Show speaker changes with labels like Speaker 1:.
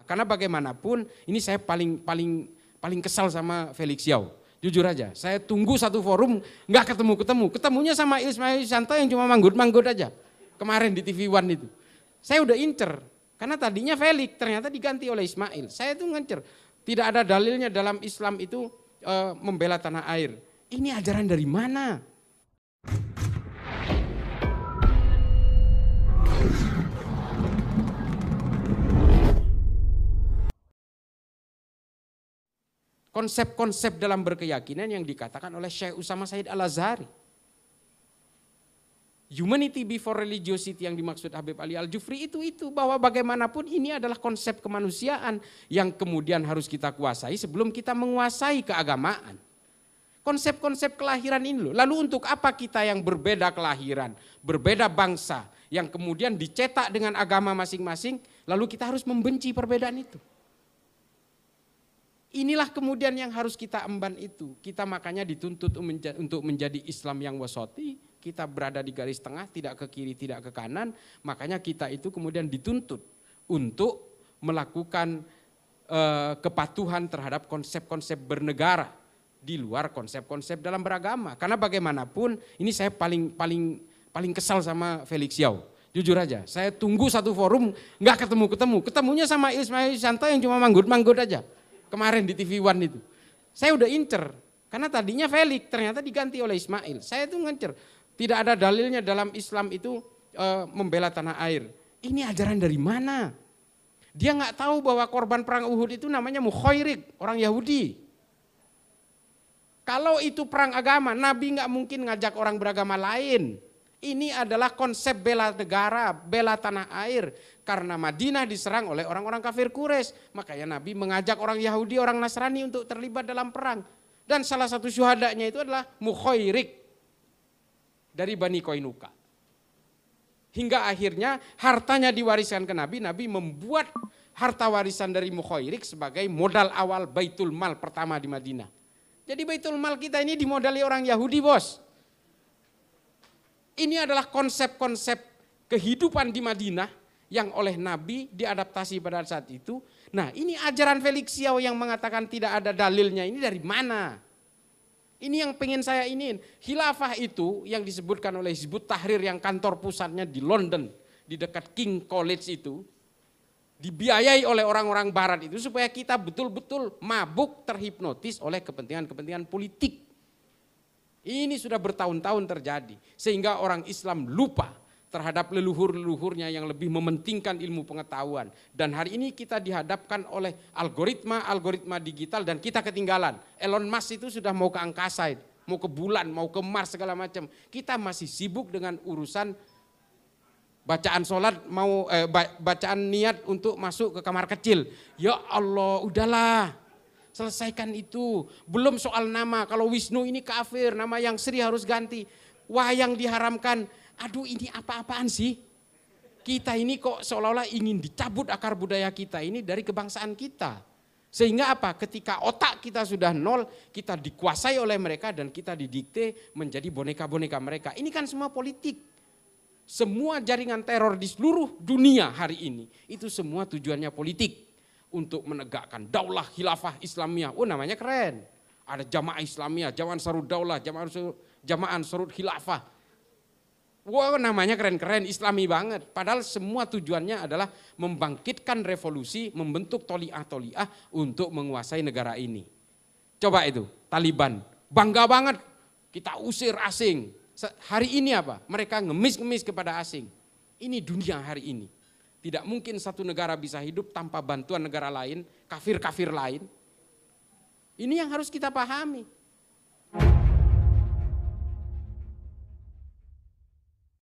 Speaker 1: Karena bagaimanapun ini saya paling kesal sama Felix Yao. Jujur aja, saya tunggu satu forum nggak ketemu. Ketemunya sama Ismail Yusanto yang cuma manggut aja. Kemarin di TV One itu. Saya udah incer, karena tadinya Felix ternyata diganti oleh Ismail. Saya tuh ngincer, tidak ada dalilnya dalam Islam itu membela tanah air. Ini ajaran dari mana? Konsep-konsep dalam berkeyakinan yang dikatakan oleh Syekh Usama Said Al-Azhari. Humanity before religiosity yang dimaksud Habib Ali Al-Jufri itu bahwa bagaimanapun ini adalah konsep kemanusiaan yang kemudian harus kita kuasai sebelum kita menguasai keagamaan. Konsep-konsep kelahiran ini loh. Lalu untuk apa kita yang berbeda kelahiran, berbeda bangsa, yang kemudian dicetak dengan agama masing-masing, lalu kita harus membenci perbedaan itu. Inilah kemudian yang harus kita emban itu. Kita makanya dituntut untuk menjadi Islam yang wasati. Kita berada di garis tengah, tidak ke kiri, tidak ke kanan. Makanya kita itu kemudian dituntut untuk melakukan kepatuhan terhadap konsep-konsep bernegara di luar konsep-konsep dalam beragama. Karena bagaimanapun ini saya paling kesal sama Felix Yao. Jujur aja, saya tunggu satu forum nggak ketemu. Ketemunya sama Ismail Yusanto yang cuma manggut aja. Kemarin di TV One itu. Saya udah incer, karena tadinya Felix ternyata diganti oleh Ismail. Saya tuh ngincer, tidak ada dalilnya dalam Islam itu membela tanah air. Ini ajaran dari mana? Dia nggak tahu bahwa korban perang Uhud itu namanya Mukhairik, orang Yahudi. Kalau itu perang agama, Nabi nggak mungkin ngajak orang beragama lain. Ini adalah konsep bela negara, bela tanah air. Karena Madinah diserang oleh orang-orang kafir Quraisy, makanya Nabi mengajak orang Yahudi, orang Nasrani untuk terlibat dalam perang. Dan salah satu syuhadanya itu adalah Mukhairik dari Bani Qainuqa. Hingga akhirnya hartanya diwariskan ke Nabi, Nabi membuat harta warisan dari Mukhairik sebagai modal awal Baitul Mal pertama di Madinah. Jadi Baitul Mal kita ini dimodali orang Yahudi, bos. Ini adalah konsep-konsep kehidupan di Madinah yang oleh Nabi diadaptasi pada saat itu. Nah, ini ajaran Felix Yao yang mengatakan tidak ada dalilnya ini dari mana? Ini yang pengen saya iniin. Khilafah itu yang disebutkan oleh Hizbut Tahrir yang kantor pusatnya di London, di dekat King College itu, dibiayai oleh orang-orang barat itu supaya kita betul-betul mabuk terhipnotis oleh kepentingan-kepentingan politik. Ini sudah bertahun-tahun terjadi sehingga orang Islam lupa terhadap leluhur-leluhurnya yang lebih mementingkan ilmu pengetahuan. Dan hari ini kita dihadapkan oleh algoritma digital dan kita ketinggalan. Elon Musk itu sudah mau ke angkasa, mau ke bulan, mau ke Mars segala macam. Kita masih sibuk dengan urusan bacaan sholat, bacaan niat untuk masuk ke kamar kecil. Ya Allah, udahlah. Selesaikan itu. Belum soal nama. Kalau Wisnu ini kafir, nama yang Sri harus ganti. Wayang diharamkan. Aduh, ini apa-apaan sih? Kita ini kok seolah-olah ingin dicabut akar budaya kita ini dari kebangsaan kita. Sehingga apa? Ketika otak kita sudah nol, kita dikuasai oleh mereka dan kita didikte menjadi boneka-boneka mereka. Ini kan semua politik. Semua jaringan teror di seluruh dunia hari ini, itu semua tujuannya politik. Untuk menegakkan daulah khilafah Islamiyah. Oh, namanya keren. Ada Jamaah Islamiyah, Jamaah Ansarud Daulah, Jamaah Ansarud Khilafah. Wah, namanya keren-keren, Islami banget. Padahal semua tujuannya adalah membangkitkan revolusi, membentuk toliah-toliah untuk menguasai negara ini. Coba itu, Taliban. Bangga banget, kita usir asing. Hari ini apa? Mereka ngemis-ngemis kepada asing. Ini dunia hari ini. Tidak mungkin satu negara bisa hidup tanpa bantuan negara lain, kafir-kafir lain. Ini yang harus kita pahami.